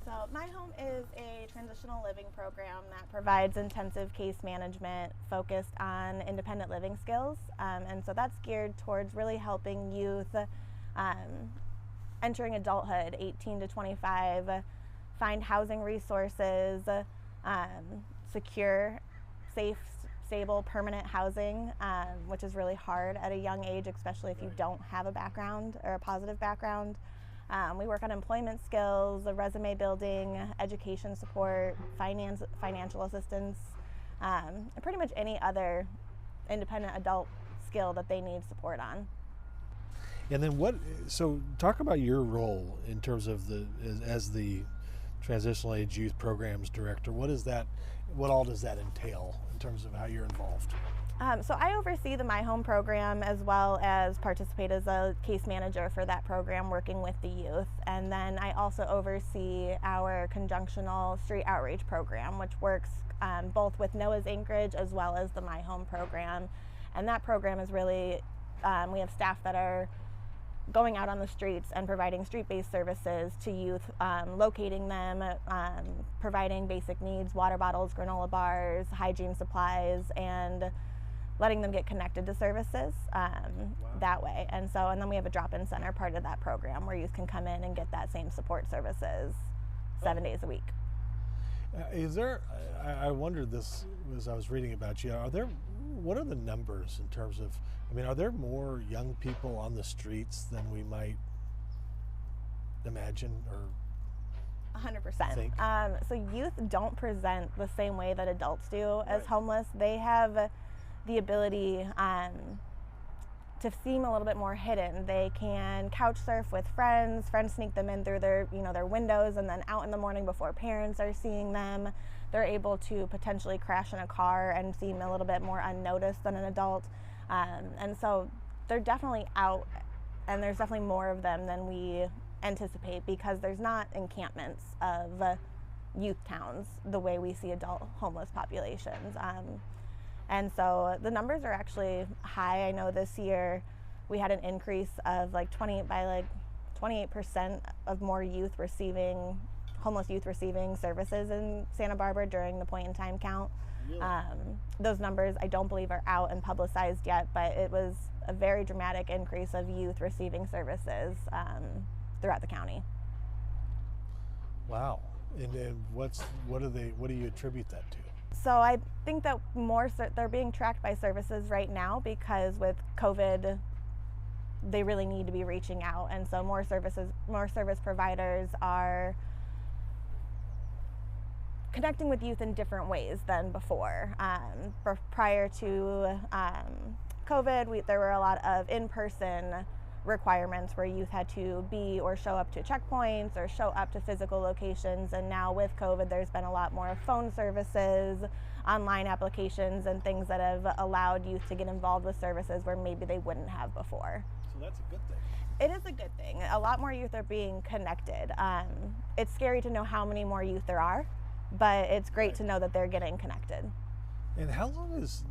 So My Home is a transitional living program that provides intensive case management focused on independent living skills. And so that's geared towards really helping youth entering adulthood, 18 to 25, find housing resources, secure safe, stable, permanent housing, which is really hard at a young age, especially if you don't have a background or a positive background. We work on employment skills, resume building, education support, financial assistance, and pretty much any other independent adult skill that they need support on. And then so talk about your role in terms of as the Transitional Age Youth Programs Director. What all does that entail in terms of how you're involved? So I oversee the My Home program as well as participate as a case manager for that program working with the youth. And then I also oversee our conjunctional street outreach program, which works both with Noah's Anchorage as well as the My Home program. And that program is really, we have staff that are going out on the streets and providing street-based services to youth, locating them, providing basic needs, water bottles, granola bars, hygiene supplies, and letting them get connected to services that way. And then we have a drop-in center part of that program where youth can come in and get that same support services 7 days a week. I wondered this as I was reading about you, what are the numbers in terms of, are there more young people on the streets than we might imagine or 100%. think? So youth don't present the same way that adults do as homeless. They have the ability to seem a little bit more hidden. They can couch surf with friends sneak them in through their windows, and then out in the morning before parents are seeing them, they're able to potentially crash in a car and seem a little bit more unnoticed than an adult. And so they're definitely out, and there's definitely more of them than we anticipate because there's not encampments of youth towns the way we see adult homeless populations. And so the numbers are actually high. I know this year we had an increase of 28% of more homeless youth receiving services in Santa Barbara during the point in time count. Really? Those numbers I don't believe are out and publicized yet, but it was a very dramatic increase of youth receiving services throughout the county. Wow. And what do you attribute that to? So I think that they're being tracked by services right now because with COVID, they really need to be reaching out, and so more service providers are connecting with youth in different ways than before. Prior to COVID, there were a lot of in-person requirements where youth had to be or show up to checkpoints or show up to physical locations, and now with COVID there's been a lot more phone services, online applications, and things that have allowed youth to get involved with services where maybe they wouldn't have before. So that's a good thing. It is a good thing. A lot more youth are being connected. It's scary to know how many more youth there are, but it's great to know that they're getting connected. And how long has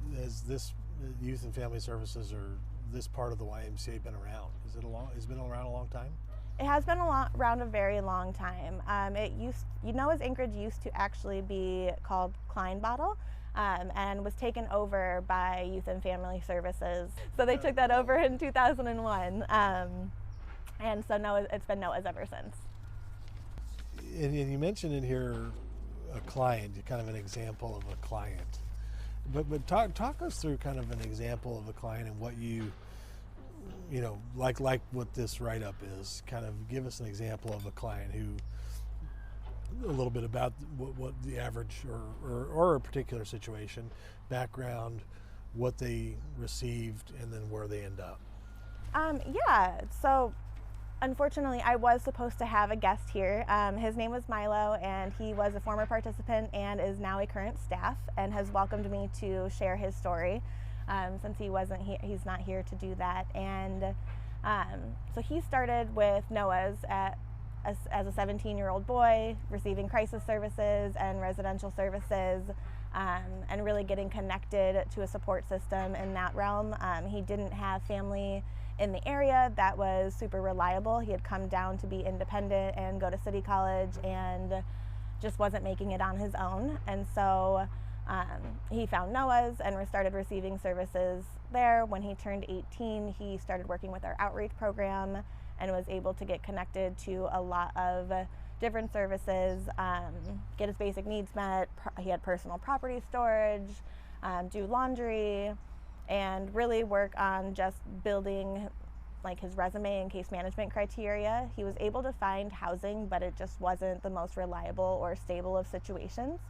this Youth and Family Services or this part of the YMCA been around? Has it been around a long time? It has been around a very long time. Noah's Anchorage used to actually be called Klein Bottle, and was taken over by Youth and Family Services. So they took that over in 2001, and so it's been Noah's ever since. And you mentioned in here a client, kind of an example of a client. But talk us through kind of an example of a client and what like what this write-up is. Kind of give us an example of a client a little bit about what the average or a particular situation, background, what they received, and then where they end up. Yeah, so unfortunately I was supposed to have a guest here. His name was Milo, and he was a former participant and is now a current staff and has welcomed me to share his story. Since he's not here to do that. And so he started with Noah's as a 17-year-old boy, receiving crisis services and residential services, and really getting connected to a support system in that realm. He didn't have family in the area that was super reliable. He had come down to be independent and go to City College and just wasn't making it on his own. And so he found Noah's and started receiving services there. When he turned 18, he started working with our outreach program and was able to get connected to a lot of different services, get his basic needs met. He had personal property storage, do laundry, and really work on just building like his resume and case management criteria. He was able to find housing, but it just wasn't the most reliable or stable of situations.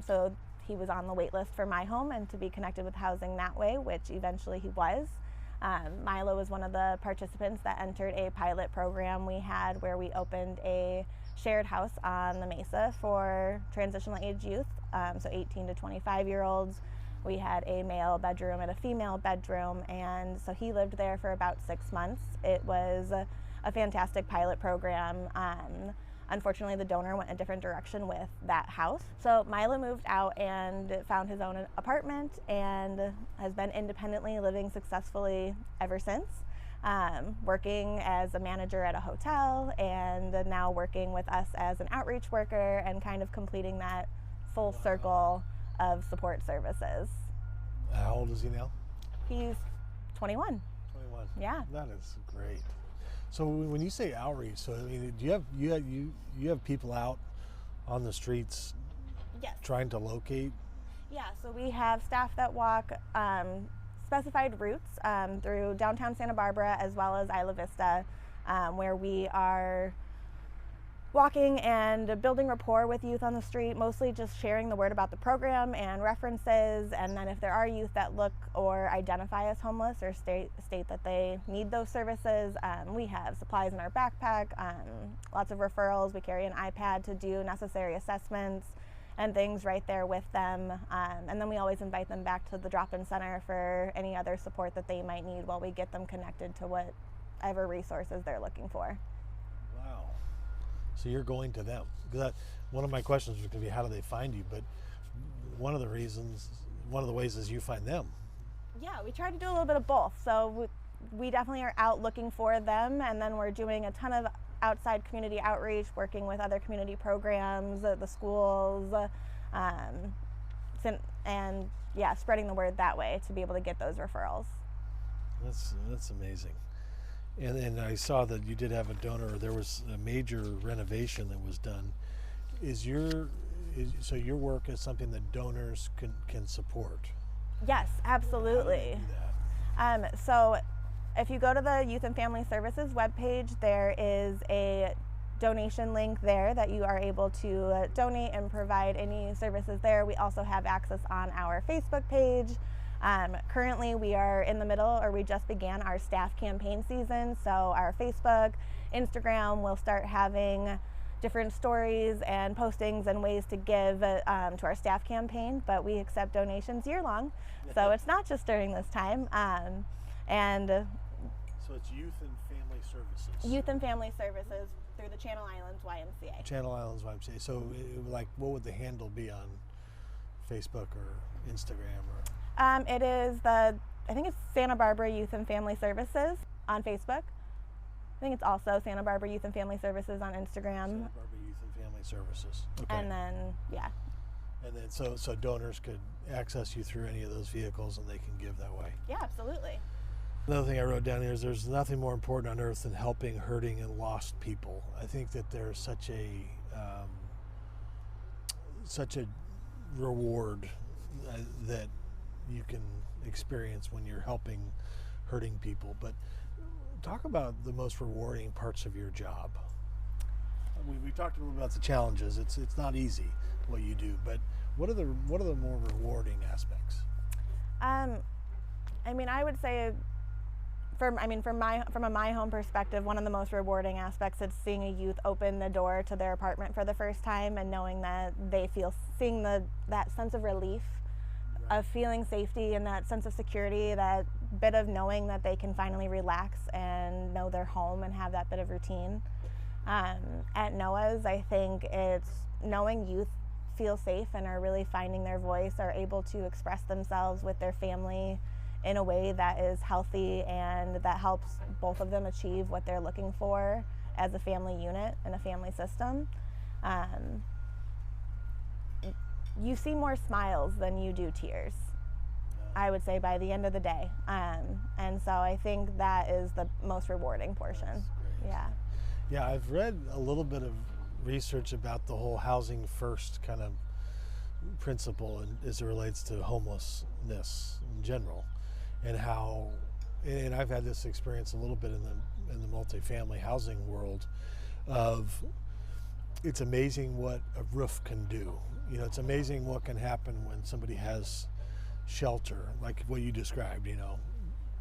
So he was on the wait list for my home and to be connected with housing that way, which eventually he was. Milo was one of the participants that entered a pilot program we had where we opened a shared house on the Mesa for transitional age youth, so 18 to 25-year-olds. We had a male bedroom and a female bedroom, and so he lived there for about 6 months. It was a fantastic pilot program. Unfortunately, the donor went a different direction with that house. So Milo moved out and found his own apartment and has been independently living successfully ever since, working as a manager at a hotel and now working with us as an outreach worker and kind of completing that full circle of support services. How old is he now? He's 21. 21. Yeah. That is great. So when you say outreach, so I mean, do you have people out on the streets Yes. trying to locate? Yeah, so we have staff that walk specified routes through downtown Santa Barbara as well as Isla Vista, where we are walking and building rapport with youth on the street, mostly just sharing the word about the program and references. And then if there are youth that look or identify as homeless or state that they need those services, we have supplies in our backpack, lots of referrals. We carry an iPad to do necessary assessments and things right there with them. And then we always invite them back to the drop-in center for any other support that they might need while we get them connected to whatever resources they're looking for. Wow. So you're going to them. Because one of my questions was going to be, how do they find you? But one of the ways is you find them. Yeah, we try to do a little bit of both. So we definitely are out looking for them, and then we're doing a ton of outside community outreach, working with other community programs, the schools, and yeah, spreading the word that way to be able to get those referrals. That's amazing. And I saw that you did have a donor. There was a major renovation that was done. So your work is something that donors can support? Yes, absolutely. How do they do that? So if you go to the Youth and Family Services webpage, there is a donation link there that you are able to donate and provide any services there. We also have access on our Facebook page. Currently we are in the middle, or we just began our staff campaign season. So our Facebook, Instagram will start having different stories and postings and ways to give to our staff campaign, but we accept donations year long. So it's not just during this time. So it's Youth and Family Services. Youth and Family Services through the Channel Islands YMCA. Channel Islands YMCA. So what would the handle be on Facebook or Instagram or? It is I think it's Santa Barbara Youth and Family Services on Facebook. I think it's also Santa Barbara Youth and Family Services on Instagram. Santa Barbara Youth and Family Services. Okay. And then, yeah. And then so donors could access you through any of those vehicles and they can give that way. Yeah, absolutely. Another thing I wrote down here is there's nothing more important on earth than helping hurting and lost people. I think that there's such a reward that you can experience when you're helping hurting people. But talk about the most rewarding parts of your job. We talked a little about the challenges. It's not easy what you do, but what are the more rewarding aspects? I mean, I would say from a my home perspective, one of the most rewarding aspects is seeing a youth open the door to their apartment for the first time and knowing that they seeing that sense of relief, of feeling safety and that sense of security, that bit of knowing that they can finally relax and know they're home and have that bit of routine. At Noah's, I think it's knowing youth feel safe and are really finding their voice, are able to express themselves with their family in a way that is healthy and that helps both of them achieve what they're looking for as a family unit and a family system. You see more smiles than you do tears, I would say, by the end of the day. And so I think that is the most rewarding portion. Yeah. Yeah, I've read a little bit of research about the whole housing first kind of principle as it relates to homelessness in general, and how, and I've had this experience a little bit in the multifamily housing world of, it's amazing what a roof can do. You know, it's amazing what can happen when somebody has shelter, like what you described, you know,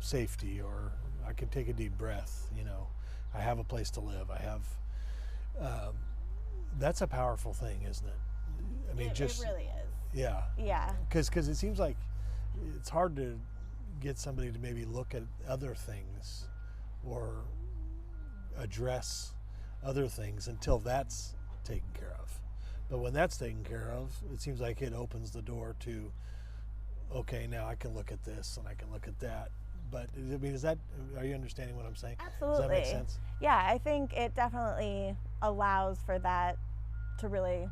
safety, or I can take a deep breath, you know, I have a place to live, I have, that's a powerful thing, isn't it? I mean, it really is. Yeah. Yeah. Because it seems like it's hard to get somebody to maybe look at other things or address other things until that's taken care of. But when that's taken care of, it seems like it opens the door to, okay, now I can look at this and I can look at that. But I mean, are you understanding what I'm saying? Absolutely. Does that make sense? Yeah, I think it definitely allows for that to really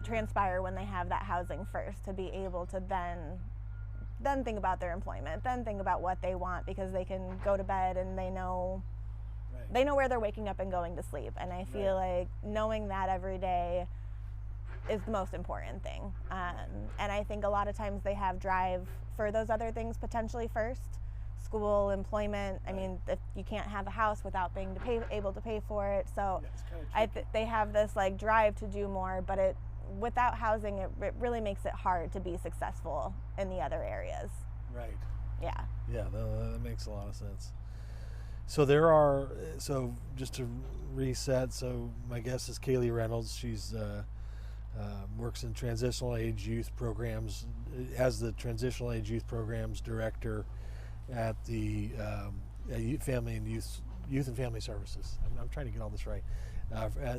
transpire when they have that housing first, to be able to then think about their employment, then think about what they want, because they can go to bed and they know where they're waking up and going to sleep. And I feel like knowing that every day is the most important thing. And I think a lot of times they have drive for those other things potentially first. School, employment. I mean, if you can't have a house without being able to pay for it. So they have this like drive to do more, but without housing, it really makes it hard to be successful in the other areas. Right. Yeah. Yeah, that makes a lot of sense. So so just to reset, so my guest is Kaylee Reynolds. She's works in transitional age youth programs, as the transitional age youth programs director at the Family and Youth and Family Services. I'm trying to get all this right,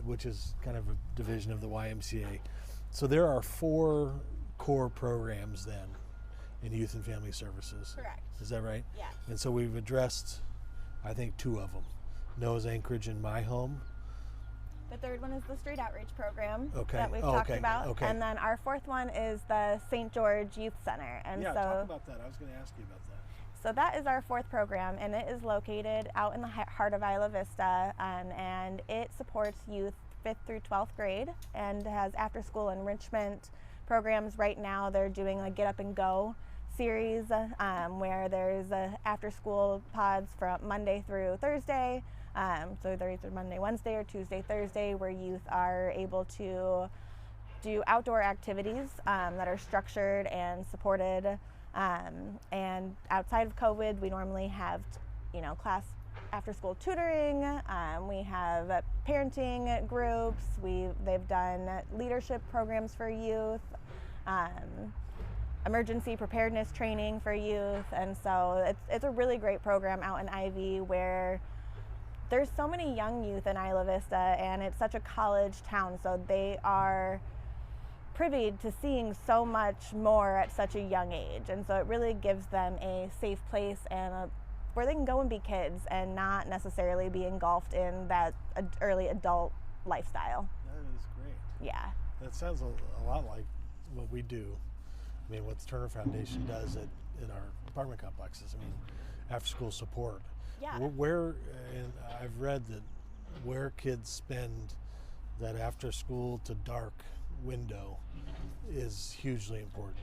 which is kind of a division of the YMCA. So there are 4 core programs then in Youth and Family Services. Correct. Is that right? Yeah. And so we've addressed, I think, 2 of them. Noah's Anchorage and My Home. The third one is the street outreach program Okay. that we've Oh, talked okay. about. Okay. And then our 4th one is the St. George Youth Center. And Yeah, so talk about that. I was going to ask you about that. So that is our 4th program, and it is located out in the heart of Isla Vista, and it supports youth 5th through 12th grade and has after-school enrichment programs. Right now they're doing a Get Up and Go series where there's after-school pods from Monday through Thursday. So they're either Monday, Wednesday, or Tuesday, Thursday, where youth are able to do outdoor activities that are structured and supported. And outside of COVID, we normally have, class after-school tutoring. We have parenting groups. They've done leadership programs for youth, emergency preparedness training for youth, and so it's a really great program out in Ivy, where there's so many young youth in Isla Vista, and it's such a college town, so they are privy to seeing so much more at such a young age, and so it really gives them a safe place and where they can go and be kids and not necessarily be engulfed in that early adult lifestyle. That is great. Yeah. That sounds a lot like what we do. I mean, what the Turner Foundation does in our apartment complexes. I mean, after school support. Yeah. And I've read that where kids spend that after school to dark window is hugely important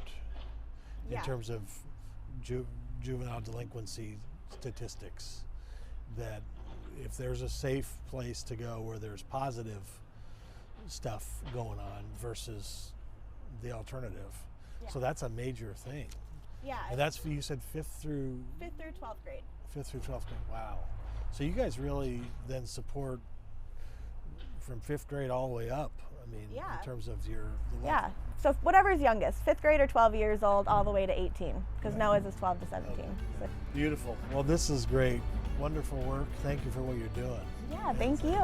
in terms of juvenile delinquency statistics. That if there's a safe place to go where there's positive stuff going on versus the alternative. Yeah. So that's a major thing. Yeah. And that's, you said 5th through 12th grade. 5th through 12th grade. Wow. So you guys really then support from 5th grade all the way up. I mean, in terms of the yeah. So whatever's youngest, 5th grade or 12 years old, all the way to 18, because Noah's is 12 to 17. Okay. So. Beautiful. Well, this is great. Wonderful work. Thank you for what you're doing. Yeah, thank you.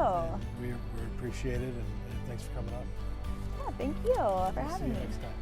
We appreciate it, and thanks for coming up. Yeah, thank you for See having you me. next time.